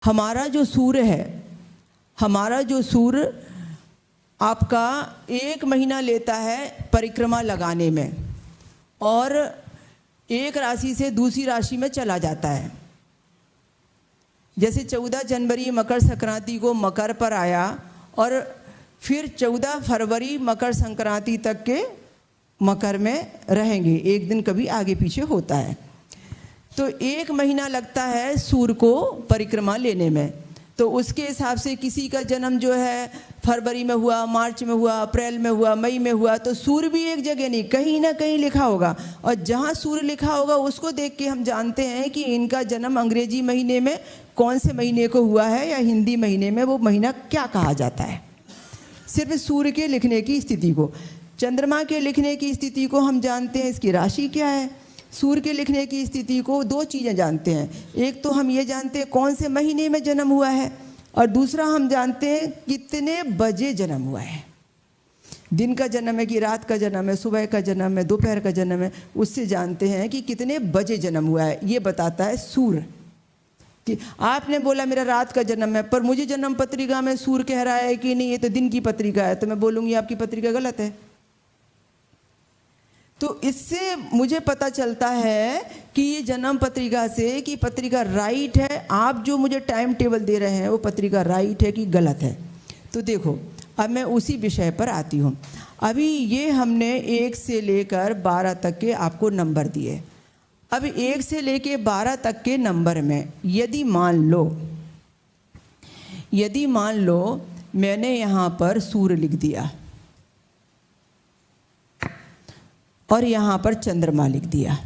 हमारा जो सूर्य है, हमारा जो सूर्य आपका 1 महीना लेता है परिक्रमा लगाने में और एक राशि से दूसरी राशि में चला जाता है। जैसे 14 जनवरी मकर संक्रांति को मकर पर आया और फिर 14 फरवरी मकर संक्रांति तक के मकर में रहेंगे, एक दिन कभी आगे पीछे होता है। तो 1 महीना लगता है सूर्य को परिक्रमा लेने में। तो उसके हिसाब से किसी का जन्म जो है फरवरी में हुआ, मार्च में हुआ, अप्रैल में हुआ, मई में हुआ, तो सूर्य भी एक जगह नहीं, कहीं ना कहीं लिखा होगा। और जहाँ सूर्य लिखा होगा उसको देख के हम जानते हैं कि इनका जन्म अंग्रेजी महीने में कौन से महीने को हुआ है या हिंदी महीने में वो महीना क्या कहा जाता है। सिर्फ सूर्य के लिखने की स्थिति को, चंद्रमा के लिखने की स्थिति को हम जानते हैं इसकी राशि क्या है। सूर्य के लिखने की स्थिति को 2 चीज़ें जानते हैं, एक तो हम ये जानते हैं कौन से महीने में जन्म हुआ है और दूसरा हम जानते हैं कितने बजे जन्म हुआ है। दिन का जन्म है कि रात का जन्म है, सुबह का जन्म है, दोपहर का जन्म है, उससे जानते हैं कि कितने बजे जन्म हुआ है। ये बताता है सूर्य। कि आपने बोला मेरा रात का जन्म है, पर मुझे जन्म पत्रिका में सूर्य कह रहा है कि नहीं ये तो दिन की पत्रिका है, तो मैं बोलूँगी आपकी पत्रिका गलत है। तो इससे मुझे पता चलता है कि ये जन्म पत्रिका से कि पत्रिका राइट है, आप जो मुझे टाइम टेबल दे रहे हैं वो पत्रिका राइट है कि गलत है। तो देखो अब मैं उसी विषय पर आती हूँ। अभी ये हमने 1 से लेकर 12 तक के आपको नंबर दिए। अब 1 से लेकर 12 तक के नंबर में यदि मान लो मैंने यहाँ पर सूर्य लिख दिया और यहाँ पर चंद्रमा लिख दिया,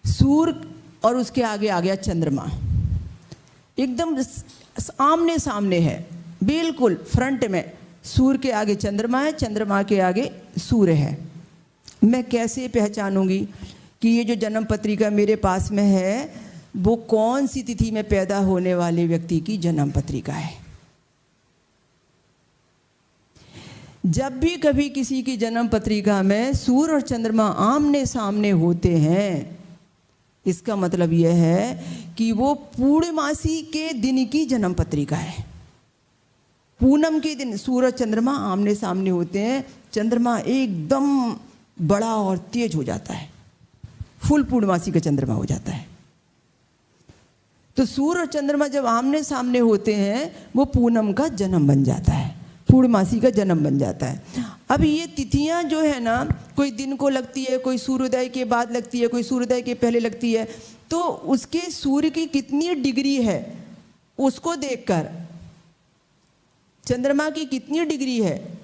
सूर्य और उसके आगे आ गया चंद्रमा, एकदम आमने सामने है, बिल्कुल फ्रंट में सूर्य के आगे चंद्रमा है, चंद्रमा के आगे सूर्य है। मैं कैसे पहचानूंगी कि ये जो जन्म पत्रिका मेरे पास में है वो कौन सी तिथि में पैदा होने वाले व्यक्ति की जन्म पत्रिका है। जब भी कभी किसी की जन्म पत्रिका में सूर्य और चंद्रमा आमने सामने होते हैं, इसका मतलब यह है कि वो पूर्णमासी के दिन की जन्म पत्रिका है। पूनम के दिन सूर्य और चंद्रमा आमने सामने होते हैं, चंद्रमा एकदम बड़ा और तेज हो जाता है, फुल पूर्णमासी का चंद्रमा हो जाता है। तो सूर्य और चंद्रमा जब आमने सामने होते हैं वो पूनम का जन्म बन जाता है, पूर्णमासी का जन्म बन जाता है। अब ये तिथियां जो है ना, कोई दिन को लगती है, कोई सूर्योदय के बाद लगती है, कोई सूर्योदय के पहले लगती है, तो उसके सूर्य की कितनी डिग्री है उसको देखकर, चंद्रमा की कितनी डिग्री है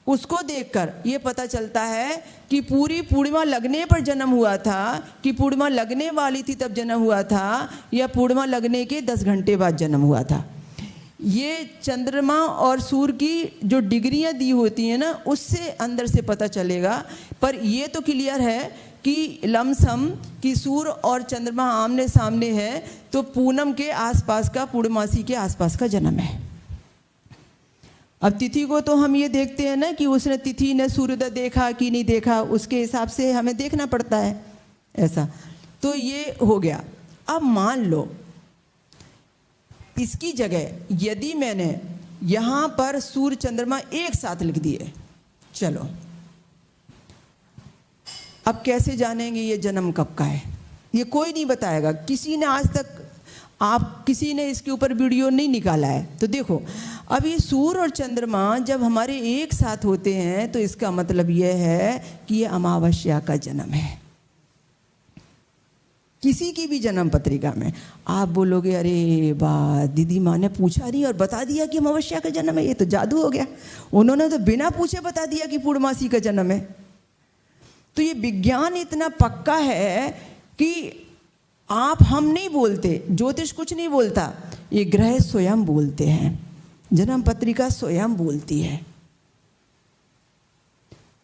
उसको देखकर ये पता चलता है कि पूरी पूर्णिमा लगने पर जन्म हुआ था कि पूर्णिमा लगने वाली थी तब जन्म हुआ था या पूर्णिमा लगने के 10 घंटे बाद जन्म हुआ था। ये चंद्रमा और सूर्य की जो डिग्रियां दी होती हैं ना, उससे अंदर से पता चलेगा। पर ये तो क्लियर है कि लमसम कि सूर्य और चंद्रमा आमने सामने है तो पूनम के आसपास का, पूर्णमासी के आसपास का जन्म है। अब तिथि को तो हम ये देखते हैं ना कि उसने तिथि ने सूर्योदय देखा कि नहीं देखा, उसके हिसाब से हमें देखना पड़ता है ऐसा। तो ये हो गया। अब मान लो इसकी जगह यदि मैंने यहाँ पर सूर्य चंद्रमा एक साथ लिख दिए, चलो अब कैसे जानेंगे ये जन्म कब का है? ये कोई नहीं बताएगा, किसी ने आज तक किसी ने इसके ऊपर वीडियो नहीं निकाला है। तो देखो अब ये सूर्य और चंद्रमा जब हमारे एक साथ होते हैं तो इसका मतलब यह है कि ये अमावस्या का जन्म है। किसी की भी जन्म पत्रिका में आप बोलोगे अरे वाह दीदी माँ ने पूछा नहीं और बता दिया कि अमावस्या का जन्म है, ये तो जादू हो गया, उन्होंने तो बिना पूछे बता दिया कि पूर्णमासी का जन्म है। तो ये विज्ञान इतना पक्का है कि हम नहीं बोलते, ज्योतिष कुछ नहीं बोलता, ये ग्रह स्वयं बोलते हैं, जन्म पत्रिका स्वयं बोलती है।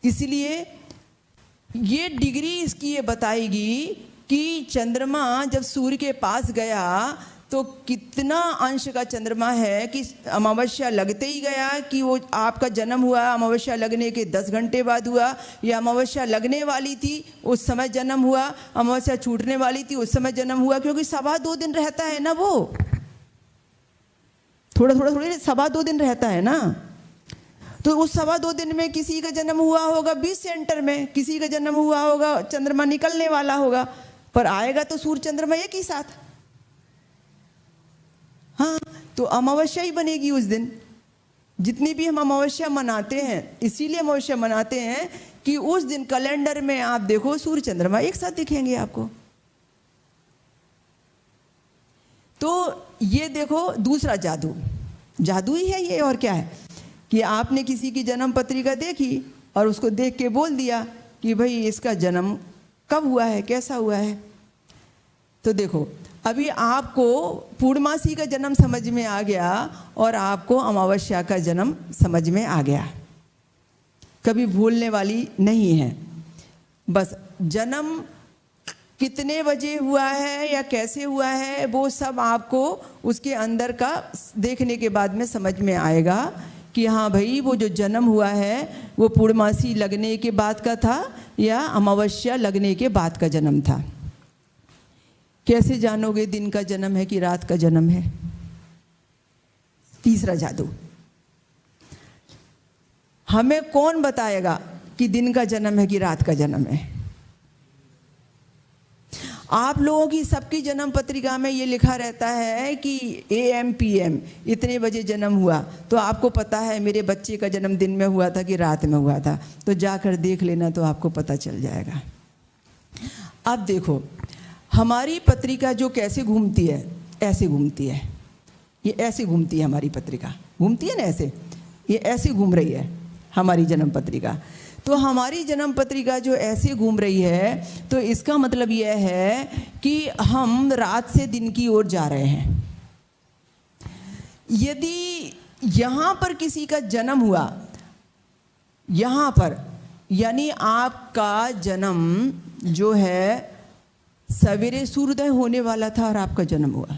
इसलिए ये डिग्री इसकी ये बताएगी कि चंद्रमा जब सूर्य के पास गया तो कितना अंश का चंद्रमा है कि अमावस्या लगते ही गया कि वो आपका जन्म हुआ अमावस्या लगने के 10 घंटे बाद हुआ, या अमावस्या लगने वाली थी उस समय जन्म हुआ, अमावस्या छूटने वाली थी उस समय जन्म हुआ, क्योंकि 2.25 दिन रहता है ना, वो थोड़ा 2.25 दिन रहता है ना। तो उस 2.25 दिन में किसी का जन्म हुआ होगा 20 सेंटर में, किसी का जन्म हुआ होगा चंद्रमा निकलने वाला होगा, पर आएगा तो सूर्य चंद्रमा एक ही साथ। हाँ, तो अमावस्या ही बनेगी उस दिन। जितनी भी हम अमावस्या मनाते हैं, इसीलिए अमावस्या मनाते हैं कि उस दिन कैलेंडर में आप देखो सूर्य चंद्रमा एक साथ दिखेंगे आपको। तो ये देखो दूसरा जादू, जादू ही है ये, और क्या है कि आपने किसी की जन्म पत्रिका देखी और उसको देख के बोल दिया कि भाई इसका जन्म कब हुआ है, कैसा हुआ है। तो देखो अभी आपको पूर्णमासी का जन्म समझ में आ गया और आपको अमावस्या का जन्म समझ में आ गया, कभी भूलने वाली नहीं है। बस जन्म कितने बजे हुआ है या कैसे हुआ है वो सब आपको उसके अंदर का देखने के बाद में समझ में आएगा कि हाँ भाई वो जो जन्म हुआ है वो पूर्णमासी लगने के बाद का था या अमावस्या लगने के बाद का जन्म था। कैसे जानोगे दिन का जन्म है कि रात का जन्म है? तीसरा जादू, हमें कौन बताएगा कि दिन का जन्म है कि रात का जन्म है? आप लोगों की सबकी जन्म पत्रिका में ये लिखा रहता है कि AM PM इतने बजे जन्म हुआ, तो आपको पता है मेरे बच्चे का जन्म दिन में हुआ था कि रात में हुआ था, तो जाकर देख लेना तो आपको पता चल जाएगा। अब देखो हमारी पत्रिका जो कैसे घूमती है, ऐसे घूमती है, ये ऐसे घूमती है हमारी पत्रिका, घूमती है ना ऐसे, ये ऐसे घूम रही है हमारी जन्म पत्रिका। तो हमारी जन्म पत्रिका जो ऐसे घूम रही है तो इसका मतलब यह है कि हम रात से दिन की ओर जा रहे हैं। यदि यहाँ पर किसी का जन्म हुआ, यहाँ पर, यानी आपका जन्म जो है सवेरे सूर्योदय होने वाला था और आपका जन्म हुआ,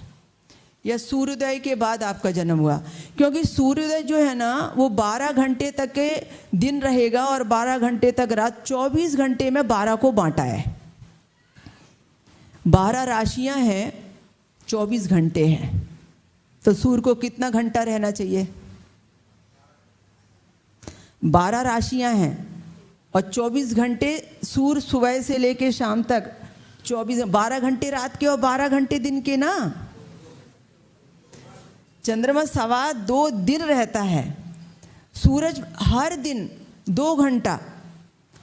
या सूर्योदय के बाद आपका जन्म हुआ, क्योंकि सूर्योदय जो है ना वो 12 घंटे तक के दिन रहेगा और 12 घंटे तक रात, 24 घंटे में 12 को बांटा है। 12 राशियां हैं, 24 घंटे हैं, तो सूर्य को कितना घंटा रहना चाहिए? 12 राशियां हैं और 24 घंटे सूर्य सुबह से लेके शाम तक, 12 घंटे रात के और 12 घंटे दिन के ना। चंद्रमा 2.25 दिन रहता है, सूरज हर दिन 2 घंटा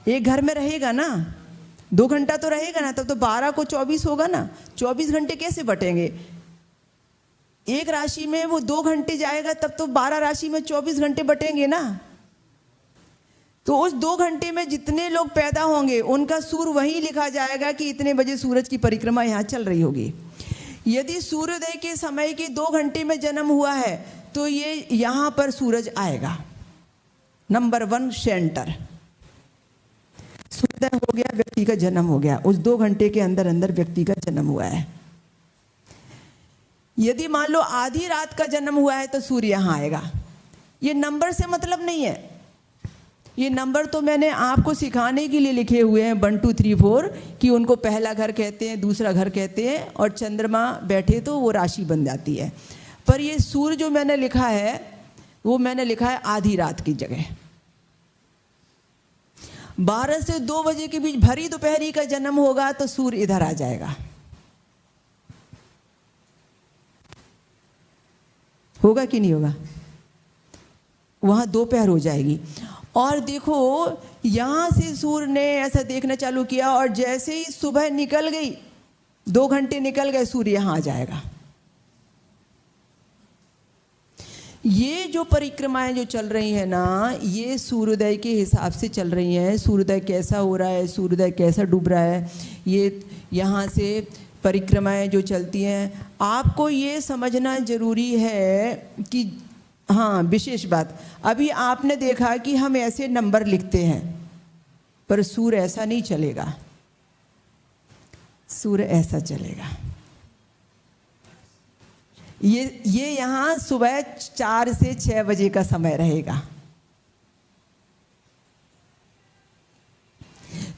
एक घर में रहेगा ना, 2 घंटा तो रहेगा ना, तब तो 12 को 24 होगा ना, 24 घंटे कैसे बटेंगे? एक राशि में वो 2 घंटे जाएगा तब तो 12 राशि में 24 घंटे बटेंगे ना। तो उस 2 घंटे में जितने लोग पैदा होंगे उनका सूर्य वहीं लिखा जाएगा कि इतने बजे सूरज की परिक्रमा यहाँ चल रही होगी। यदि सूर्योदय के समय के 2 घंटे में जन्म हुआ है तो ये यहाँ पर सूरज आएगा, नंबर 1 सेंटर। सूर्योदय हो गया, व्यक्ति का जन्म हो गया, उस 2 घंटे के अंदर अंदर व्यक्ति का जन्म हुआ है। यदि मान लो आधी रात का जन्म हुआ है तो सूर्य यहाँ आएगा। ये नंबर से मतलब नहीं है, ये नंबर तो मैंने आपको सिखाने के लिए लिखे हुए हैं 1 2 3 4 कि उनको पहला घर कहते हैं, दूसरा घर कहते हैं, और चंद्रमा बैठे तो वो राशि बन जाती है। पर ये सूर्य जो मैंने लिखा है वो मैंने लिखा है आधी रात की जगह। 12 से 2 बजे के बीच भरी दोपहरी का जन्म होगा तो सूर्य इधर आ जाएगा। होगा कि नहीं होगा? वहां दोपहर हो जाएगी। और देखो यहां से सूर्य ने ऐसा देखना चालू किया और जैसे ही सुबह निकल गई, 2 घंटे निकल गए, सूर्य यहां आ जाएगा। ये जो परिक्रमाएं जो चल रही है ना, ये सूर्योदय के हिसाब से चल रही हैं। सूर्योदय कैसा हो रहा है, सूर्योदय कैसा डूब रहा है, ये यहाँ से परिक्रमाएं जो चलती हैं। आपको ये समझना जरूरी है कि हाँ, विशेष बात, अभी आपने देखा कि हम ऐसे नंबर लिखते हैं, पर सूर्य ऐसा नहीं चलेगा। सूर्य ऐसा चलेगा। ये यहाँ सुबह 4 से 6 बजे का समय रहेगा।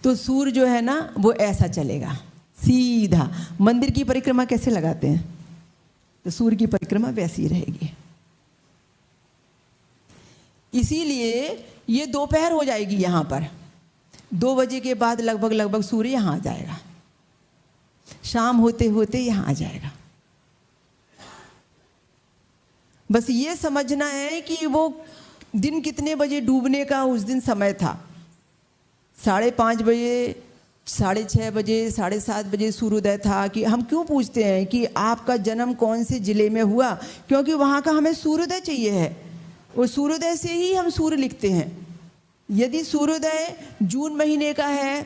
तो सूर्य जो है ना वो ऐसा चलेगा सीधा। मंदिर की परिक्रमा कैसे लगाते हैं, तो सूर्य की परिक्रमा वैसी रहेगी। इसीलिए ये दोपहर हो जाएगी यहाँ पर, 2 बजे के बाद लगभग सूर्य यहाँ आ जाएगा, शाम होते होते यहाँ आ जाएगा। बस ये समझना है कि वो दिन कितने बजे डूबने का उस दिन समय था। 5:30 बजे, 6:30 बजे, 7:30 बजे सूर्योदय था। कि हम क्यों पूछते हैं कि आपका जन्म कौन से ज़िले में हुआ, क्योंकि वहाँ का हमें सूर्योदय चाहिए है। वो सूर्योदय से ही हम सूर्य लिखते हैं। यदि सूर्योदय जून महीने का है,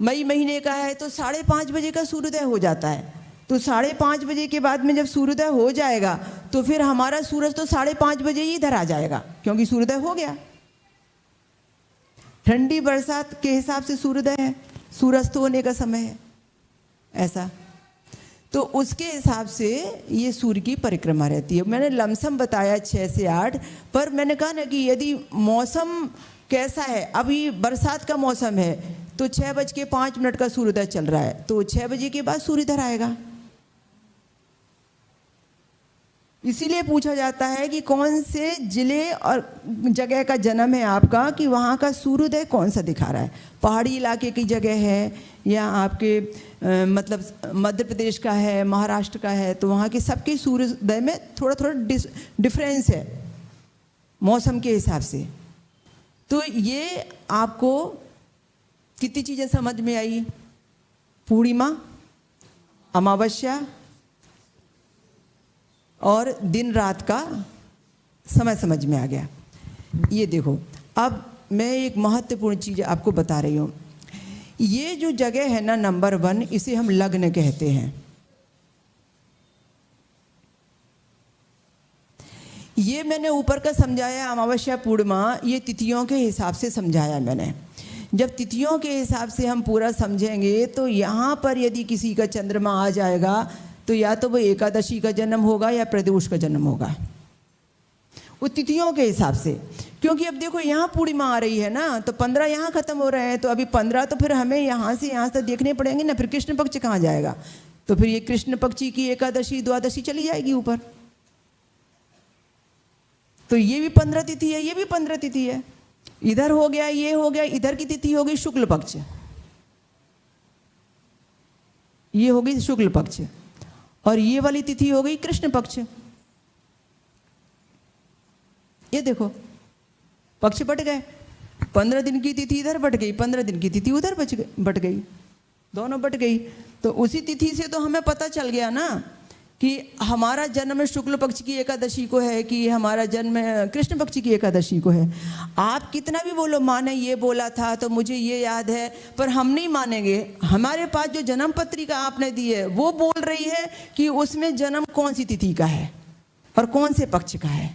मई महीने का है, तो 5:30 बजे का सूर्योदय हो जाता है। तो 5:30 बजे के बाद में जब सूर्योदय हो जाएगा तो फिर हमारा सूरज तो 5:30 बजे ही इधर आ जाएगा, क्योंकि सूर्योदय हो गया। ठंडी बरसात के हिसाब से सूर्योदय है, सूर्यास्त होने का समय है ऐसा। तो उसके हिसाब से ये सूर्य की परिक्रमा रहती है। मैंने लमसम बताया 6 से 8, पर मैंने कहा ना कि यदि मौसम कैसा है, अभी बरसात का मौसम है तो 6:05 का सूर्योदय चल रहा है, तो 6 बजे के बाद सूर्य इधर आएगा। इसीलिए पूछा जाता है कि कौन से जिले और जगह का जन्म है आपका, कि वहाँ का सूर्योदय कौन सा दिखा रहा है। पहाड़ी इलाके की जगह है या आपके मतलब मध्य प्रदेश का है, महाराष्ट्र का है, तो वहाँ के सबके सूर्योदय में थोड़ा थोड़ा डिफरेंस है मौसम के हिसाब से। तो ये आपको कितनी चीज़ें समझ में आई? पूर्णिमा, अमावस्या और दिन रात का समय समझ में आ गया। ये देखो, अब मैं एक महत्वपूर्ण चीज़ आपको बता रही हूँ। ये जो जगह है ना नंबर 1, इसे हम लग्न कहते हैं। ये मैंने ऊपर का समझाया, अमावस्या पूर्णिमा, ये तिथियों के हिसाब से समझाया मैंने। जब तिथियों के हिसाब से हम पूरा समझेंगे तो यहाँ पर यदि किसी का चंद्रमा आ जाएगा तो या तो वो एकादशी का जन्म होगा या प्रदोष का जन्म होगा, वो तिथियों के हिसाब से। क्योंकि अब देखो यहाँ पूर्णिमा आ रही है ना, तो 15 यहाँ खत्म हो रहे हैं, तो अभी 15 तो फिर हमें यहाँ से यहाँ तक देखने पड़ेंगे ना। फिर कृष्ण पक्ष कहाँ जाएगा, तो फिर ये कृष्ण पक्षी की एकादशी द्वादशी चली जाएगी ऊपर। तो ये भी 15 तिथि है, ये भी 15 तिथि है। इधर हो गया, ये हो गया, इधर की तिथि हो गई शुक्ल पक्ष, ये हो गई शुक्ल पक्ष, और ये वाली तिथि हो गई कृष्ण पक्ष। ये देखो पक्ष बट गए, 15 दिन की तिथि इधर बट गई, 15 दिन की तिथि उधर बट गई, दोनों बट गई। तो उसी तिथि से तो हमें पता चल गया ना कि हमारा जन्म शुक्ल पक्ष की एकादशी को है कि हमारा जन्म कृष्ण पक्ष की एकादशी को है। आप कितना भी बोलो माने ये बोला था तो मुझे ये याद है, पर हम नहीं मानेंगे। हमारे पास जो जन्म पत्रिका आपने दी है वो बोल रही है कि उसमें जन्म कौन सी तिथि का है और कौन से पक्ष का है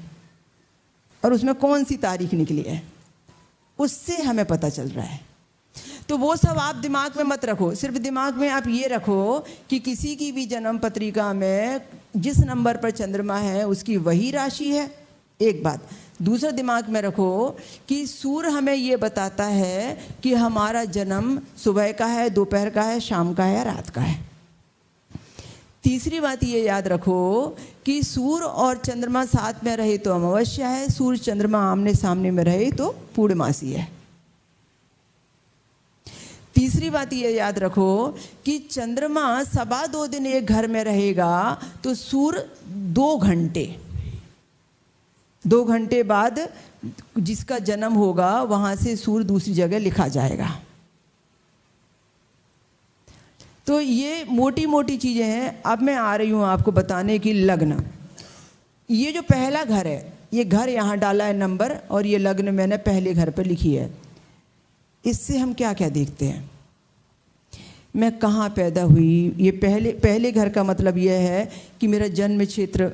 और उसमें कौन सी तारीख निकली है, उससे हमें पता चल रहा है। तो वो सब आप दिमाग में मत रखो, सिर्फ दिमाग में आप ये रखो कि किसी की भी जन्म पत्रिका में जिस नंबर पर चंद्रमा है उसकी वही राशि है, एक बात। दूसरा दिमाग में रखो कि सूर्य हमें ये बताता है कि हमारा जन्म सुबह का है, दोपहर का है, शाम का है या रात का है। तीसरी बात ये याद रखो कि सूर्य और चंद्रमा साथ में रहे तो अमावस्या है, सूर्य चंद्रमा आमने सामने में रहे तो पूर्णमासी है। तीसरी बात ये याद रखो कि चंद्रमा 2.25 दिन एक घर में रहेगा तो सूर्य 2 घंटे बाद जिसका जन्म होगा वहां से सूर्य दूसरी जगह लिखा जाएगा। तो ये मोटी मोटी चीजें हैं। अब मैं आ रही हूं आपको बताने की लग्न। ये जो पहला घर है, ये घर यहाँ डाला है नंबर, और ये लग्न मैंने पहले घर पर लिखी है। इससे हम क्या क्या देखते हैं, मैं कहाँ पैदा हुई, ये पहले घर का मतलब यह है कि मेरा जन्म क्षेत्र,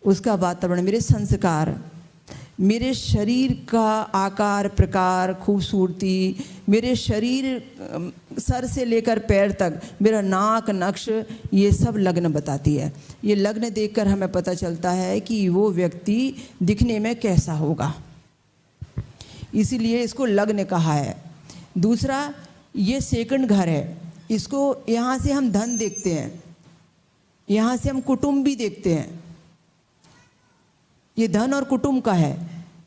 उसका वातावरण, मेरे संस्कार, मेरे शरीर का आकार प्रकार खूबसूरती, मेरे शरीर सर से लेकर पैर तक, मेरा नाक नक्श, ये सब लग्न बताती है। ये लग्न देखकर हमें पता चलता है कि वो व्यक्ति दिखने में कैसा होगा, इसीलिए इसको लग्न कहा है। दूसरा, ये सेकंड घर है, इसको यहाँ से हम धन देखते हैं, यहाँ से हम कुटुंब भी देखते हैं। ये धन और कुटुंब का है।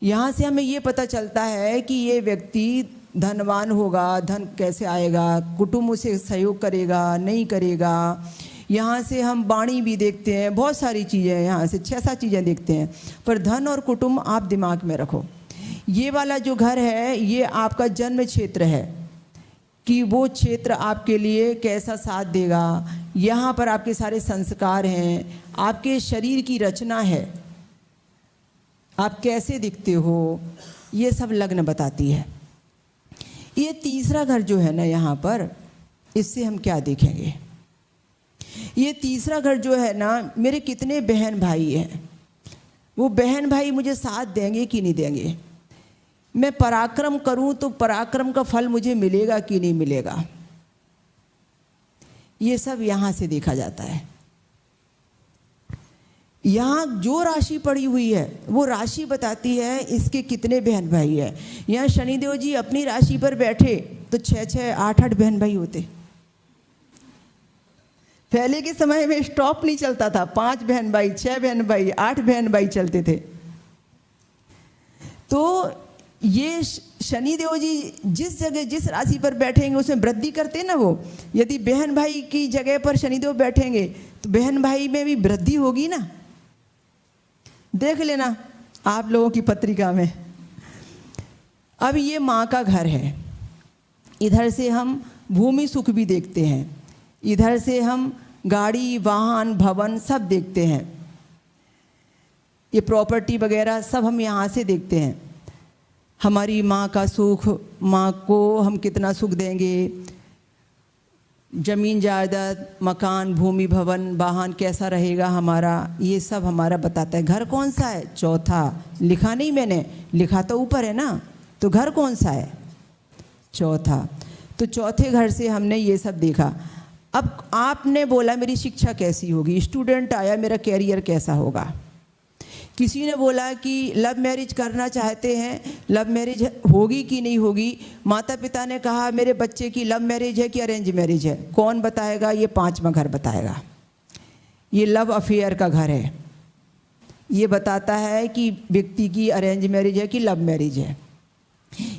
यहाँ से हमें ये पता चलता है कि ये व्यक्ति धनवान होगा, धन कैसे आएगा, कुटुंब उसे सहयोग करेगा नहीं करेगा। यहाँ से हम वाणी भी देखते हैं, बहुत सारी चीज़ें, यहाँ से 6-7 चीज़ें देखते हैं। पर धन और कुटुंब आप दिमाग में रखो। ये वाला जो घर है ये आपका जन्म क्षेत्र है कि वो क्षेत्र आपके लिए कैसा साथ देगा। यहाँ पर आपके सारे संस्कार हैं, आपके शरीर की रचना है, आप कैसे दिखते हो, ये सब लग्न बताती है। ये तीसरा घर जो है ना यहाँ पर, इससे हम क्या देखेंगे? ये तीसरा घर जो है ना, मेरे कितने बहन भाई हैं, वो बहन भाई मुझे साथ देंगे कि नहीं देंगे, मैं पराक्रम करूं तो पराक्रम का फल मुझे मिलेगा कि नहीं मिलेगा, ये सब यहाँ से देखा जाता है। यहाँ जो राशि पड़ी हुई है वो राशि बताती है इसके कितने बहन भाई है। यहाँ शनिदेव जी अपनी राशि पर बैठे तो 6-6, 8-8 बहन भाई होते। पहले के समय में स्टॉप नहीं चलता था, 5 बहन भाई, 6 बहन भाई, 8 बहन भाई चलते थे। तो ये शनिदेव जी जिस जगह जिस राशि पर बैठेंगे उसमें वृद्धि करते ना वो। यदि बहन भाई की जगह पर शनिदेव बैठेंगे तो बहन भाई में भी वृद्धि होगी ना। देख लेना आप लोगों की पत्रिका में। अब ये माँ का घर है, इधर से हम भूमि सुख भी देखते हैं, इधर से हम गाड़ी वाहन भवन सब देखते हैं, ये प्रॉपर्टी वगैरह सब हम यहाँ से देखते हैं। हमारी माँ का सुख, माँ को हम कितना सुख देंगे, जमीन जायदाद मकान भूमि भवन वाहन कैसा रहेगा हमारा, ये सब हमारा बताता है। घर कौन सा है? चौथा। लिखा नहीं मैंने, लिखा तो ऊपर है ना, तो घर कौन सा है? चौथा। तो चौथे घर से हमने ये सब देखा। अब आपने बोला मेरी शिक्षा कैसी होगी, स्टूडेंट आया मेरा कैरियर कैसा होगा। किसी ने बोला कि लव मैरिज करना चाहते हैं, लव मैरिज होगी कि नहीं होगी। माता पिता ने कहा मेरे बच्चे की लव मैरिज है कि अरेंज मैरिज है, कौन बताएगा? ये 5वां घर बताएगा। ये लव अफेयर का घर है, ये बताता है कि व्यक्ति की अरेंज मैरिज है कि लव मैरिज है।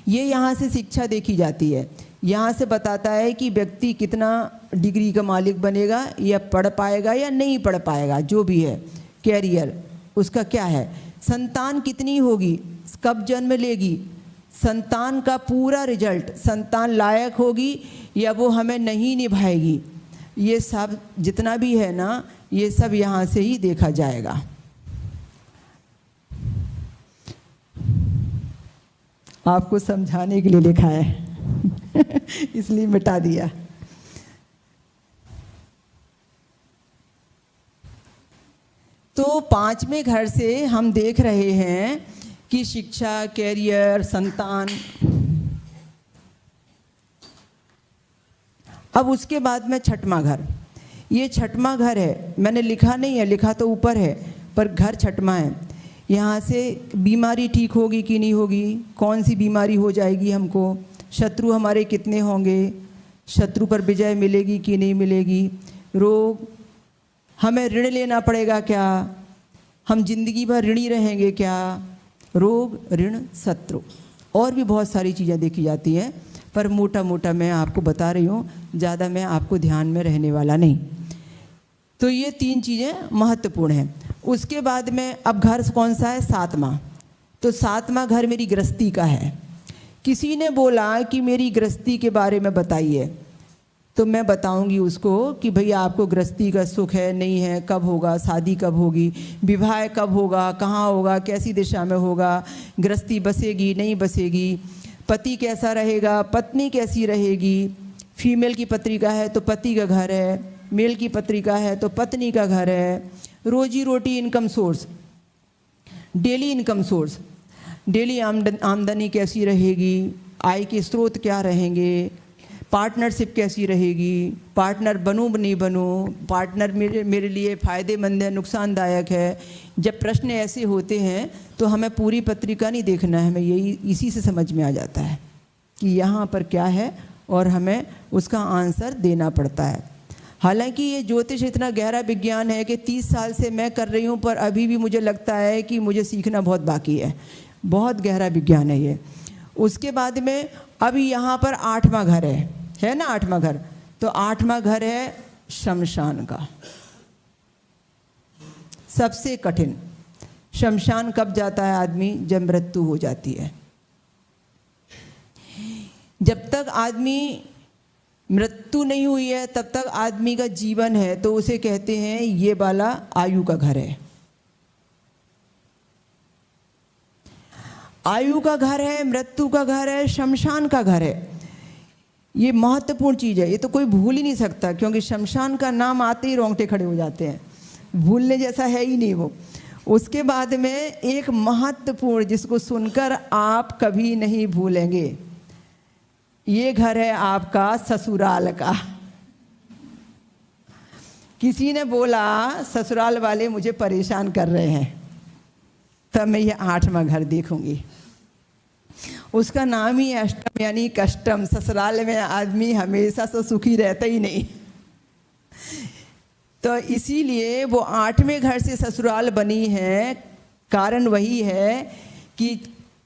ये यहाँ से शिक्षा देखी जाती है, यहाँ से बताता है कि व्यक्ति कितना डिग्री का मालिक बनेगा या पढ़ पाएगा या नहीं पढ़ पाएगा, जो भी है कैरियर उसका क्या है। संतान कितनी होगी, कब जन्म लेगी, संतान का पूरा रिजल्ट, संतान लायक होगी या वो हमें नहीं निभाएगी, ये सब जितना भी है ना, ये सब यहाँ से ही देखा जाएगा। आपको समझाने के लिए लिखा है इसलिए मिटा दिया। तो 5वें घर से हम देख रहे हैं कि शिक्षा, कैरियर, संतान। अब उसके बाद में 6वां घर, ये 6वां घर है, मैंने लिखा नहीं है, लिखा तो ऊपर है पर घर 6वां है। यहाँ से बीमारी ठीक होगी कि नहीं होगी, कौन सी बीमारी हो जाएगी हमको, शत्रु हमारे कितने होंगे, शत्रु पर विजय मिलेगी कि नहीं मिलेगी, रोग, हमें ऋण लेना पड़ेगा क्या, हम जिंदगी भर ऋणी रहेंगे क्या, रोग ऋण शत्रु, और भी बहुत सारी चीज़ें देखी जाती हैं। पर मोटा मोटा मैं आपको बता रही हूँ, ज़्यादा मैं आपको ध्यान में रहने वाला नहीं। तो ये 3 चीज़ें महत्वपूर्ण हैं। उसके बाद में अब घर कौन सा है? 7वां। तो 7वां घर मेरी गृहस्थी का है। किसी ने बोला कि मेरी गृहस्थी के बारे में बताइए, तो मैं बताऊंगी उसको कि भैया आपको गृहस्थी का सुख है नहीं है, कब होगा, शादी कब होगी, विवाह कब होगा, कहाँ होगा, कैसी दिशा में होगा, गृहस्थी बसेगी नहीं बसेगी, पति कैसा रहेगा, पत्नी कैसी रहेगी। फीमेल की पत्रिका है तो पति का घर है, मेल की पत्रिका है तो पत्नी का घर है। रोजी रोटी, income source, daily income source. Daily आमदनी कैसी रहेगी, आय के स्रोत क्या रहेंगे, पार्टनरशिप कैसी रहेगी, पार्टनर बनूं नहीं बनूं, पार्टनर मेरे लिए फ़ायदेमंद है नुकसानदायक है। जब प्रश्न ऐसे होते हैं तो हमें पूरी पत्रिका नहीं देखना है, हमें यही इसी से समझ में आ जाता है कि यहाँ पर क्या है और हमें उसका आंसर देना पड़ता है। हालांकि ये ज्योतिष इतना गहरा विज्ञान है कि 30 साल से मैं कर रही हूँ, पर अभी भी मुझे लगता है कि मुझे सीखना बहुत बाकी है। बहुत गहरा विज्ञान है ये। उसके बाद में अभी यहाँ पर 8वां घर है ना, 8वां घर। तो 8वां घर है शमशान का। सबसे कठिन शमशान कब जाता है आदमी? जब मृत्यु हो जाती है। जब तक आदमी मृत्यु नहीं हुई है तब तक आदमी का जीवन है, तो उसे कहते हैं ये वाला आयु का घर है। आयु का घर है, मृत्यु का घर है, शमशान का घर है। ये महत्वपूर्ण चीज है, ये तो कोई भूल ही नहीं सकता, क्योंकि शमशान का नाम आते ही रोंगटे खड़े हो जाते हैं। भूलने जैसा है ही नहीं वो। उसके बाद में एक महत्वपूर्ण, जिसको सुनकर आप कभी नहीं भूलेंगे, ये घर है आपका ससुराल का। किसी ने बोला ससुराल वाले मुझे परेशान कर रहे हैं, तब मैं ये 8वां घर देखूंगी। उसका नाम ही अष्टम यानी कष्टम। ससुराल में आदमी हमेशा से सुखी रहता ही नहीं, तो इसीलिए वो 8वें घर से ससुराल बनी है। कारण वही है कि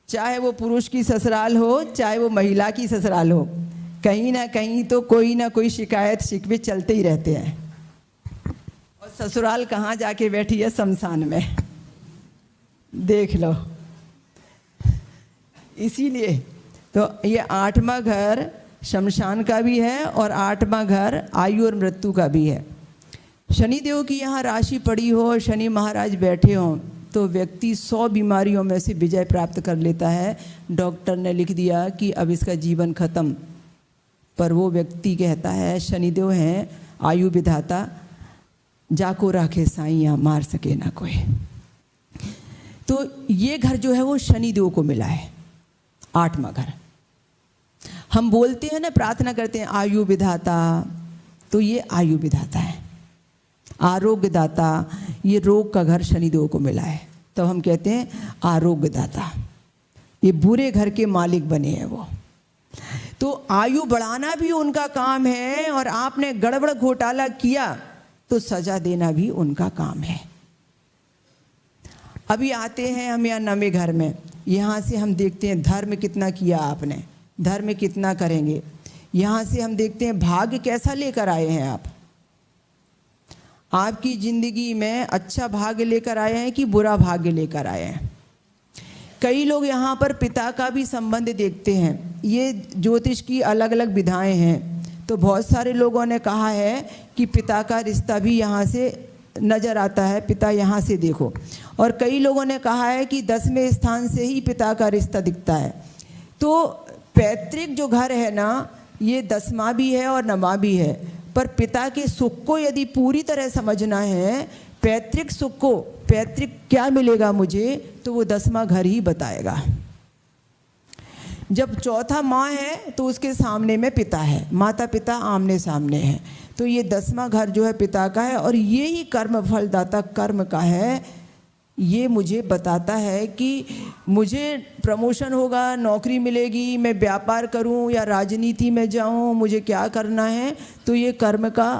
चाहे वो पुरुष की ससुराल हो, चाहे वो महिला की ससुराल हो, कहीं ना कहीं तो कोई ना कोई शिकायत शिकवे चलते ही रहते हैं। और ससुराल कहाँ जाके बैठी है? शमशान में। देख लो। इसीलिए तो ये 8वां घर शमशान का भी है और 8वां घर आयु और मृत्यु का भी है। शनिदेव की यहाँ राशि पड़ी हो और शनि महाराज बैठे हों तो व्यक्ति 100 बीमारियों में से विजय प्राप्त कर लेता है। डॉक्टर ने लिख दिया कि अब इसका जीवन खत्म, पर वो व्यक्ति कहता है शनिदेव हैं आयु विधाता, जाको राखे साइयाँ मार सके ना कोई। तो ये घर जो है वो शनिदेव को मिला है, 8वां घर। हम बोलते हैं ना, प्रार्थना करते हैं आयु विधाता, तो ये आयु विधाता है। आरोग्यदाता, ये रोग का घर शनिदेव को मिला है, तो हम कहते हैं आरोग्यदाता। ये बुरे घर के मालिक बने हैं वो। तो आयु बढ़ाना भी उनका काम है, और आपने गड़बड़ घोटाला किया तो सजा देना भी उनका काम है। अभी आते हैं हम यहाँ 9वें घर में। यहाँ से हम देखते हैं धर्म कितना किया आपने, धर्म कितना करेंगे। यहाँ से हम देखते हैं भाग्य कैसा लेकर आए हैं आप। आपकी जिंदगी में अच्छा भाग्य लेकर आए हैं कि बुरा भाग्य लेकर आए हैं। कई लोग यहाँ पर पिता का भी संबंध देखते हैं। ये ज्योतिष की अलग अलग विधाएं हैं, तो बहुत सारे लोगों ने कहा है कि पिता का रिश्ता भी यहाँ से नज़र आता है, पिता यहाँ से देखो। और कई लोगों ने कहा है कि 10वें स्थान से ही पिता का रिश्ता दिखता है। तो पैतृक जो घर है ना, ये 10वां भी है और 9वां भी है, पर पिता के सुख को यदि पूरी तरह समझना है, पैतृक सुख को, पैतृक क्या मिलेगा मुझे, तो वो 10वां घर ही बताएगा। जब चौथा माँ है तो उसके सामने में पिता है, माता पिता आमने सामने हैं, तो ये 10वां घर जो है पिता का है, और ये ही कर्म फलदाता कर्म का है। ये मुझे बताता है कि मुझे प्रमोशन होगा, नौकरी मिलेगी, मैं व्यापार करूं या राजनीति में जाऊं, मुझे क्या करना है, तो ये कर्म का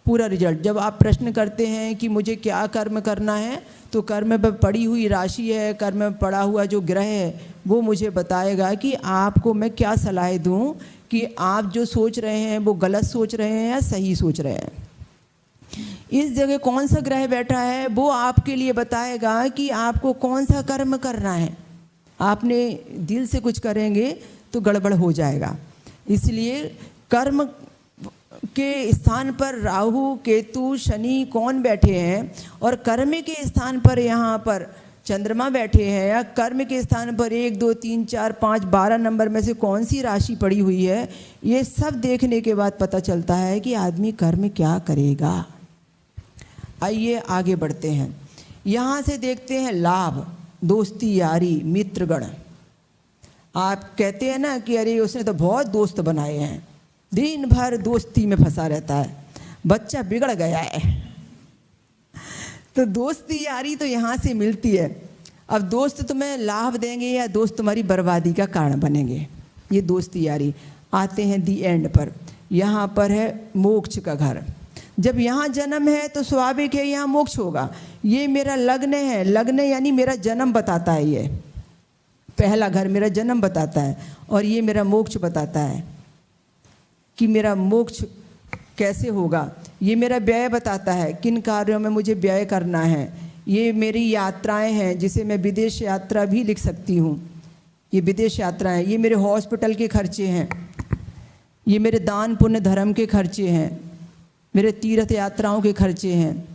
पूरा रिजल्ट। जब आप प्रश्न करते हैं कि मुझे क्या कर्म करना है, तो कर्म में पड़ी हुई राशि है, कर्म में पड़ा हुआ जो ग्रह है, वो मुझे बताएगा कि आपको मैं क्या सलाह दूं कि आप जो सोच रहे हैं वो गलत सोच रहे हैं या सही सोच रहे हैं। इस जगह कौन सा ग्रह बैठा है वो आपके लिए बताएगा कि आपको कौन सा कर्म करना है। आपने दिल से कुछ करेंगे तो गड़बड़ हो जाएगा। इसलिए कर्म के स्थान पर राहु, केतु, शनि कौन बैठे हैं, और कर्म के स्थान पर यहाँ पर चंद्रमा बैठे हैं, या कर्म के स्थान पर 1, 2, 3, 4, 5, 12 नंबर में से कौन सी राशि पड़ी हुई है, ये सब देखने के बाद पता चलता है कि आदमी कर्म क्या करेगा। आइए आगे बढ़ते हैं। यहाँ से देखते हैं लाभ, दोस्ती, यारी, मित्रगण। आप कहते हैं ना कि अरे उसने तो बहुत दोस्त बनाए हैं, दिन भर दोस्ती में फंसा रहता है, बच्चा बिगड़ गया है। तो दोस्ती यारी तो यहाँ से मिलती है। अब दोस्त तुम्हें लाभ देंगे या दोस्त तुम्हारी बर्बादी का कारण बनेंगे, ये दोस्ती यारी। आते हैं दी एंड पर, यहाँ पर है मोक्ष का घर। जब यहाँ जन्म है तो स्वाभाविक है यहाँ मोक्ष होगा। ये मेरा लग्न है, लग्न यानी मेरा जन्म बताता है, ये पहला घर मेरा जन्म बताता है, और ये मेरा मोक्ष बताता है कि मेरा मोक्ष कैसे होगा। ये मेरा व्यय बताता है, किन कार्यों में मुझे व्यय करना है। ये मेरी यात्राएं हैं, जिसे मैं विदेश यात्रा भी लिख सकती हूँ, ये विदेश यात्राएं। ये मेरे हॉस्पिटल के खर्चे हैं, ये मेरे दान पुण्य धर्म के खर्चे हैं, मेरे तीर्थ यात्राओं के खर्चे हैं,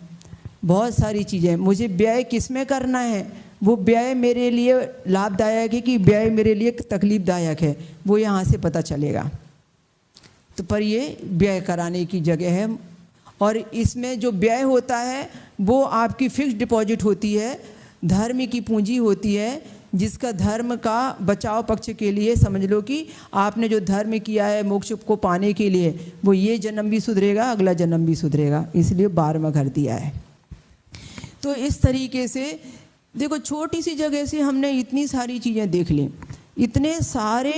बहुत सारी चीज़ें। मुझे व्यय किस में करना है, वो व्यय मेरे लिए लाभदायक है कि व्यय मेरे लिए तकलीफदायक है, वो यहाँ से पता चलेगा। तो पर ये व्यय कराने की जगह है, और इसमें जो व्यय होता है वो आपकी फिक्स्ड डिपॉजिट होती है, धर्म की पूंजी होती है, जिसका धर्म का बचाव पक्ष के लिए समझ लो कि आपने जो धर्म किया है मोक्ष को पाने के लिए, वो ये जन्म भी सुधरेगा, अगला जन्म भी सुधरेगा, इसलिए 12वां घर दिया है। तो इस तरीके से देखो, छोटी सी जगह से हमने इतनी सारी चीज़ें देख ली, इतने सारे।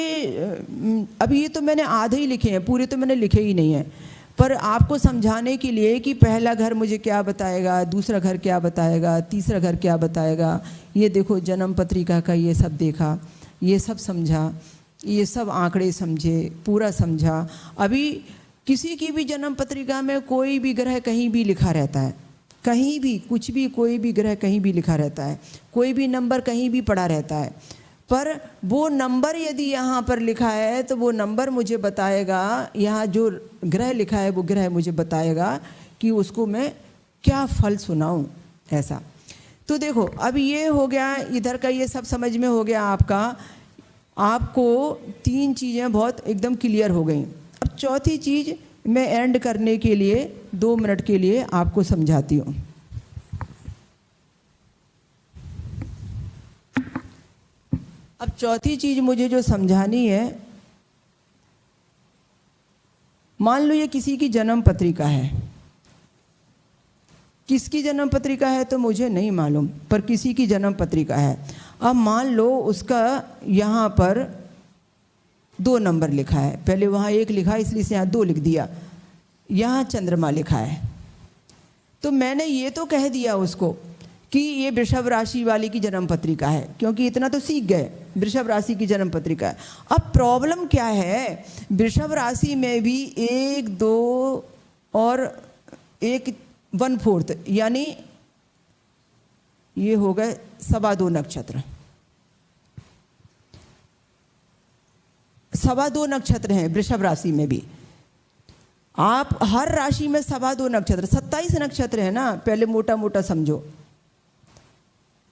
अभी ये तो मैंने आधे ही लिखे हैं, पूरे तो मैंने लिखे ही नहीं हैं, पर आपको समझाने के लिए कि पहला घर मुझे क्या बताएगा, दूसरा घर क्या बताएगा, तीसरा घर क्या बताएगा। ये देखो जन्म पत्रिका का ये सब देखा, ये सब समझा, ये सब आंकड़े समझे, पूरा समझा। अभी किसी की भी जन्म पत्रिका में कोई भी ग्रह कहीं भी लिखा रहता है, कहीं भी कुछ भी, कोई भी ग्रह कहीं भी लिखा रहता है, कोई भी नंबर कहीं भी पड़ा रहता है, पर वो नंबर यदि यहाँ पर लिखा है तो वो नंबर मुझे बताएगा, यहाँ जो ग्रह लिखा है वो ग्रह मुझे बताएगा कि उसको मैं क्या फल सुनाऊं, ऐसा। तो देखो अब ये हो गया, इधर का ये सब समझ में हो गया आपका। आपको 3 चीज़ें बहुत एकदम क्लियर हो गई। अब चौथी चीज़ मैं एंड करने के लिए 2 मिनट के लिए आपको समझाती हूँ। अब चौथी चीज़ मुझे जो समझानी है, मान लो ये किसी की जन्म पत्रिका है, किसकी जन्म पत्रिका है तो मुझे नहीं मालूम, पर किसी की जन्म पत्रिका है। अब मान लो उसका यहाँ पर 2 नंबर लिखा है, पहले वहाँ 1 लिखा है इसलिए से यहाँ 2 लिख दिया, यहाँ चंद्रमा लिखा है। तो मैंने ये तो कह दिया उसको कि ये वृषभ राशि वाली की जन्म पत्रिका है, क्योंकि इतना तो सीख गए, वृषभ राशि की जन्म पत्रिका है। अब प्रॉब्लम क्या है, वृषभ राशि में भी 1, 2 और 1/4 यानी ये हो गए 2.25 नक्षत्र, 2.25 नक्षत्र हैं वृषभ राशि में भी। आप हर राशि में 2.25 नक्षत्र, 27 नक्षत्र है ना, पहले मोटा मोटा समझो,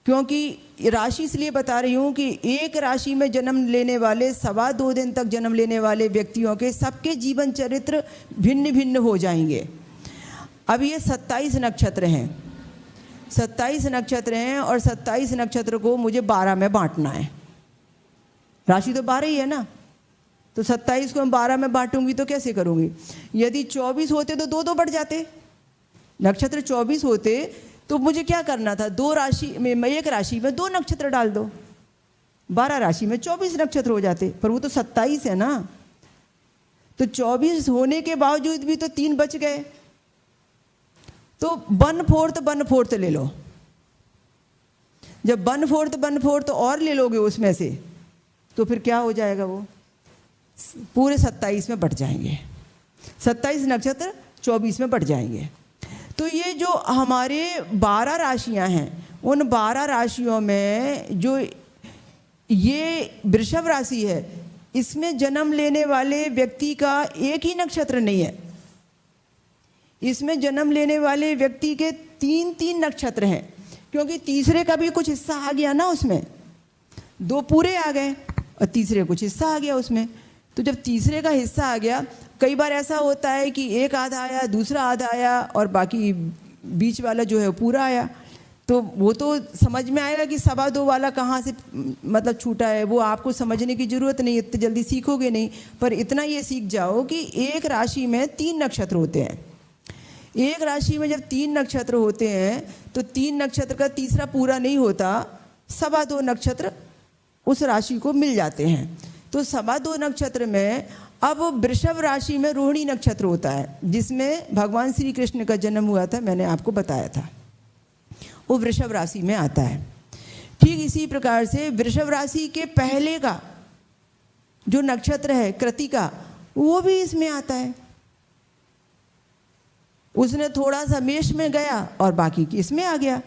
क्योंकि राशि इसलिए बता रही हूँ कि एक राशि में जन्म लेने वाले 2.25 दिन तक जन्म लेने वाले व्यक्तियों के सबके जीवन चरित्र भिन्न भिन्न हो जाएंगे। अब ये 27 नक्षत्र हैं, 27 नक्षत्र हैं, और 27 नक्षत्र को मुझे 12 में बांटना है। राशि तो 12 ही है ना, तो 27 को मैं 12 में बांटूंगी तो कैसे करूँगी? यदि 24 होते तो 2 बढ़ जाते, नक्षत्र 24 होते तो मुझे क्या करना था, 2 राशि में, एक राशि में 2 नक्षत्र डाल दो, 12 राशि में 24 नक्षत्र हो जाते, पर वो तो 27 है ना। तो 24 होने के बावजूद भी तो 3 बच गए, तो 1/4 ले लो। जब 1/4 और ले लोगे उसमें से, तो फिर क्या हो जाएगा, वो पूरे 27 में बट जाएंगे, 27 नक्षत्र 24 में बट जाएंगे। तो ये जो हमारे 12 राशियां हैं, उन 12 राशियों में जो ये वृषभ राशि है, इसमें जन्म लेने वाले व्यक्ति का एक ही नक्षत्र नहीं है, इसमें जन्म लेने वाले व्यक्ति के 3 नक्षत्र हैं, क्योंकि तीसरे का भी कुछ हिस्सा आ गया ना उसमें, 2 पूरे आ गए और तीसरे कुछ हिस्सा आ गया उसमें। तो जब तीसरे का हिस्सा आ गया, कई बार ऐसा होता है कि एक आधा आया, दूसरा आधा आया, और बाकी बीच वाला जो है पूरा आया। तो वो तो समझ में आएगा कि 2.25 वाला कहाँ से मतलब छूटा है, वो आपको समझने की ज़रूरत नहीं, इतनी जल्दी सीखोगे नहीं। पर इतना ये सीख जाओ कि एक राशि में 3 नक्षत्र होते हैं। एक राशि में जब 3 नक्षत्र होते हैं तो 3 नक्षत्र का तीसरा पूरा नहीं होता, 2.25 नक्षत्र उस राशि को मिल जाते हैं। तो 2.25 नक्षत्र में अब वृषभ राशि में रोहिणी नक्षत्र होता है, जिसमें भगवान श्री कृष्ण का जन्म हुआ था, मैंने आपको बताया था, वो वृषभ राशि में आता है। ठीक इसी प्रकार से वृषभ राशि के पहले का जो नक्षत्र है कृतिका, वो भी इसमें आता है। उसने थोड़ा सा मेष में गया और बाकी की इसमें आ गया।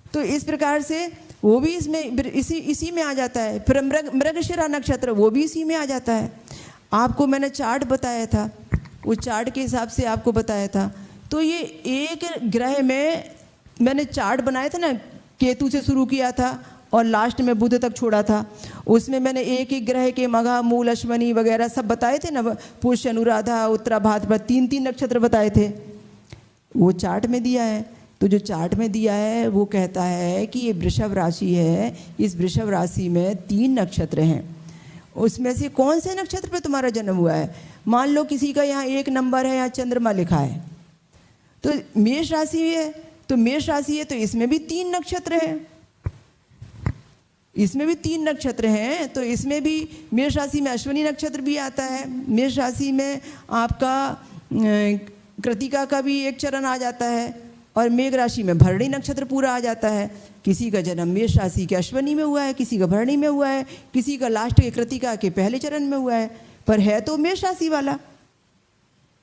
तो इस प्रकार से वो भी इसमें इसी में आ जाता है। फिर मृगशिरा नक्षत्र, वो भी इसी में आ जाता है। आपको मैंने चार्ट बताया था, उस चार्ट के हिसाब से आपको बताया था। तो ये एक ग्रह में मैंने चार्ट बनाया था ना, केतु से शुरू किया था और लास्ट में बुध तक छोड़ा था। उसमें मैंने एक एक ग्रह के मघा, मूल, अश्वनी वगैरह सब बताए थे ना, पुष्य, अनुराधा, उत्तरा, भाद्रपद, 3-3 नक्षत्र बताए थे, वो चार्ट में दिया है। तो जो चार्ट में दिया है वो कहता है कि ये वृषभ राशि है, इस वृषभ राशि में 3 नक्षत्र हैं। उसमें से कौन से नक्षत्र पे तुम्हारा जन्म हुआ है? मान लो किसी का यहाँ 1 नंबर है, यहाँ चंद्रमा लिखा है, तो मेष राशि है, तो मेष राशि है तो इसमें भी 3 नक्षत्र हैं, इसमें भी 3 नक्षत्र हैं। तो इसमें भी मेष राशि में अश्विनी नक्षत्र भी आता है, मेष राशि में आपका कृतिका का भी एक चरण आ जाता है, और मेघ राशि में भरणी नक्षत्र पूरा आ जाता है। किसी का जन्म मेष राशि के अश्विनी में हुआ है, किसी का भरणी में हुआ है, किसी का लास्ट के कृतिका के पहले चरण में हुआ है, पर है तो मेष राशि वाला,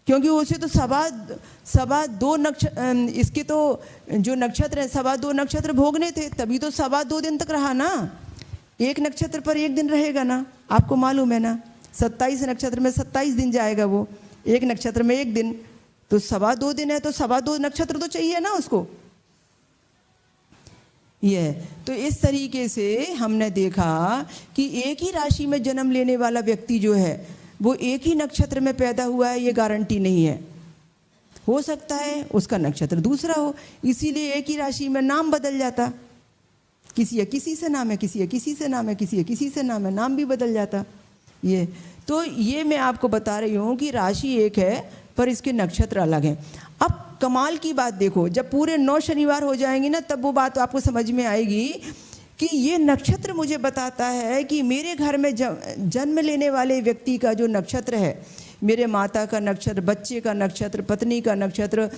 क्योंकि उसे तो 2.25 नक्षत्र, इसके तो जो नक्षत्र है 2.25 नक्षत्र भोगने थे, तभी तो 2.25 दिन तक रहा ना। एक नक्षत्र पर 1 दिन रहेगा ना, आपको मालूम है ना, 27 नक्षत्र में 27 दिन जाएगा वो, एक नक्षत्र में 1 दिन, तो 2.25 दिन है तो 2.25 नक्षत्र तो चाहिए ना उसको। ये तो इस तरीके से हमने देखा कि एक ही राशि में जन्म लेने वाला व्यक्ति जो है वो एक ही नक्षत्र में पैदा हुआ है, ये गारंटी नहीं है। हो सकता है उसका नक्षत्र दूसरा हो, इसीलिए एक ही राशि में नाम बदल जाता, किसी या किसी से नाम है, किसी या किसी से नाम है, किसी या किसी से नाम है, नाम भी बदल जाता। ये तो ये मैं आपको बता रही हूँ कि राशि एक है पर इसके नक्षत्र अलग हैं। अब कमाल की बात देखो, जब पूरे 9 शनिवार हो जाएंगे ना, तब वो बात आपको समझ में आएगी कि ये नक्षत्र मुझे बताता है कि मेरे घर में जन्म लेने वाले व्यक्ति का जो नक्षत्र है, मेरे माता का नक्षत्र, बच्चे का नक्षत्र, पत्नी का नक्षत्र,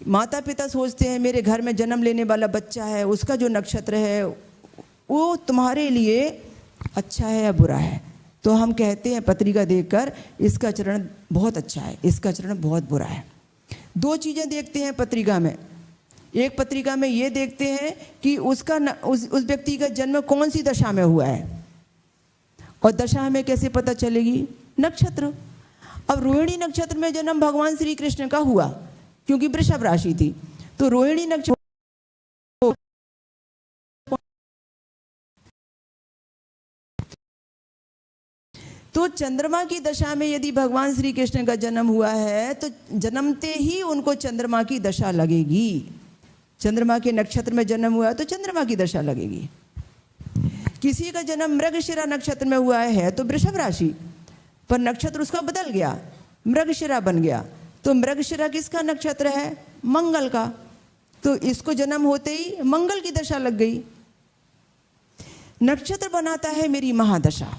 माता पिता सोचते हैं मेरे घर में जन्म लेने वाला बच्चा है, उसका जो नक्षत्र है वो तुम्हारे लिए अच्छा है या बुरा है। तो हम कहते हैं पत्रिका देखकर इसका चरण बहुत अच्छा है, इसका चरण बहुत बुरा है। 2 चीज़ें देखते हैं पत्रिका में। एक पत्रिका में ये देखते हैं कि उसका उस व्यक्ति का जन्म कौन सी दशा में हुआ है, और दशा हमें कैसे पता चलेगी? नक्षत्र। अब रोहिणी नक्षत्र में जन्म भगवान श्री कृष्ण का हुआ, क्योंकि वृषभ राशि थी, तो रोहिणी नक्षत्र तो चंद्रमा की दशा में यदि भगवान श्री कृष्ण का जन्म हुआ है तो जन्मते ही उनको चंद्रमा की दशा लगेगी। चंद्रमा के नक्षत्र में जन्म हुआ है तो चंद्रमा की दशा लगेगी। किसी का जन्म मृगशिरा नक्षत्र में हुआ है तो वृषभ राशि, पर नक्षत्र उसका बदल गया, मृगशिरा बन गया, तो मृगशिरा किसका नक्षत्र है? मंगल का, तो इसको जन्म होते ही मंगल की दशा लग गई। नक्षत्र बनाता है मेरी महादशा,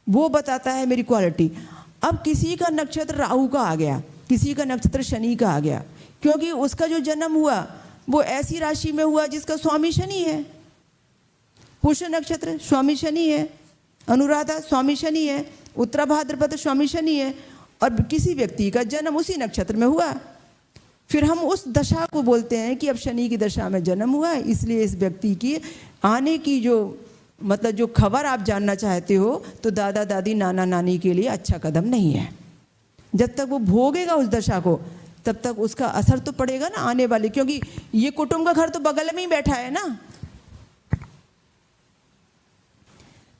वो बताता है मेरी क्वालिटी। अब किसी का नक्षत्र राहु का आ गया, किसी का नक्षत्र शनि का आ गया, क्योंकि उसका जो जन्म हुआ वो ऐसी राशि में हुआ जिसका स्वामी शनि है। पुष्य नक्षत्र स्वामी शनि है, अनुराधा स्वामी शनि है, उत्तरा भाद्रपद स्वामी शनि है, और किसी व्यक्ति का जन्म उसी नक्षत्र में हुआ, फिर हम उस दशा को बोलते हैं कि अब शनि की दशा में जन्म हुआ है, इसलिए इस व्यक्ति की आने की जो मतलब जो खबर आप जानना चाहते हो तो दादा दादी नाना नानी के लिए अच्छा कदम नहीं है। जब तक वो भोगेगा उस दशा को तब तक उसका असर तो पड़ेगा ना आने वाले, क्योंकि ये कुटुंब का घर तो बगल में ही बैठा है ना।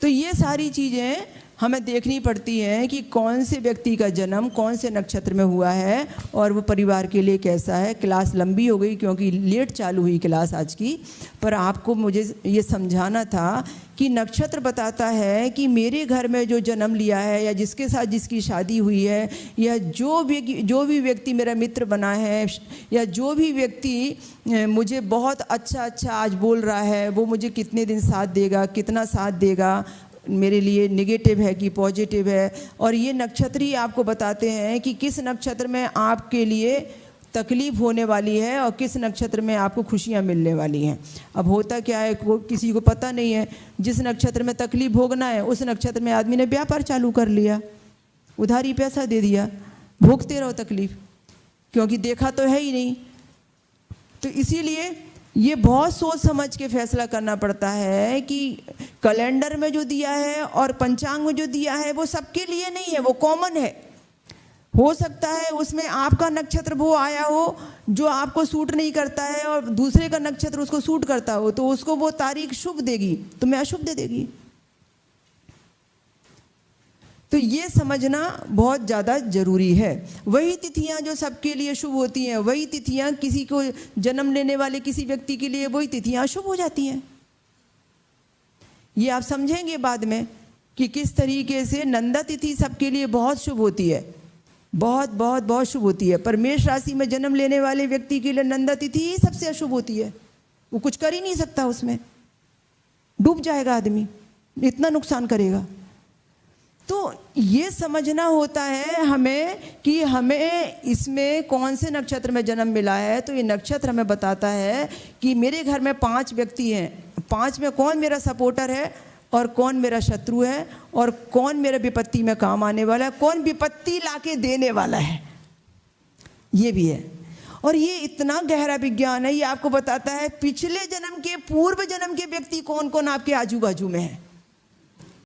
तो ये सारी चीज़ें हमें देखनी पड़ती है कि कौन से व्यक्ति का जन्म कौन से नक्षत्र में हुआ है और वो परिवार के लिए कैसा है। क्लास लंबी हो गई क्योंकि लेट चालू हुई क्लास आज की, पर आपको मुझे ये समझाना था कि नक्षत्र बताता है कि मेरे घर में जो जन्म लिया है या जिसके साथ जिसकी शादी हुई है या जो भी व्यक्ति मेरा मित्र बना है या जो भी व्यक्ति मुझे बहुत अच्छा आज बोल रहा है, वो मुझे कितने दिन साथ देगा, कितना साथ देगा, मेरे लिए नेगेटिव है कि पॉजिटिव है। और ये नक्षत्र ही आपको बताते हैं कि किस नक्षत्र में आपके लिए तकलीफ होने वाली है और किस नक्षत्र में आपको खुशियां मिलने वाली हैं। अब होता क्या है, किसी को पता नहीं है। जिस नक्षत्र में तकलीफ भोगना है उस नक्षत्र में आदमी ने व्यापार चालू कर लिया, उधारी पैसा दे दिया, भोगते रहो तकलीफ, क्योंकि देखा तो है ही नहीं। तो इसीलिए ये बहुत सोच समझ के फैसला करना पड़ता है कि कैलेंडर में जो दिया है और पंचांग में जो दिया है वो सबके लिए नहीं है, वो कॉमन है। हो सकता है उसमें आपका नक्षत्र वो आया हो जो आपको सूट नहीं करता है और दूसरे का नक्षत्र उसको सूट करता हो, तो उसको वो तारीख शुभ देगी, तुम्हें अशुभ दे देगी। तो ये समझना बहुत ज़्यादा जरूरी है। वही तिथियां जो सबके लिए शुभ होती हैं, वही तिथियां किसी को जन्म लेने वाले किसी व्यक्ति के लिए वही तिथियां अशुभ हो जाती हैं। ये आप समझेंगे बाद में कि किस तरीके से नंदा तिथि सबके लिए बहुत शुभ होती है, बहुत शुभ होती है, पर मेष राशि में जन्म लेने वाले व्यक्ति के लिए नंदा तिथि ही सबसे अशुभ होती है। वो कुछ कर ही नहीं सकता, उसमें डूब जाएगा आदमी, इतना नुकसान करेगा। तो ये समझना होता है हमें कि हमें इसमें कौन से नक्षत्र में जन्म मिला है। तो ये नक्षत्र हमें बताता है कि मेरे घर में 5 व्यक्ति हैं, 5 में कौन मेरा सपोर्टर है और कौन मेरा शत्रु है और कौन मेरे विपत्ति में काम आने वाला है, कौन विपत्ति लाके देने वाला है, ये भी है। और ये इतना गहरा विज्ञान है, ये आपको बताता है पिछले जन्म के पूर्व जन्म के व्यक्ति कौन कौन आपके आजू बाजू में है।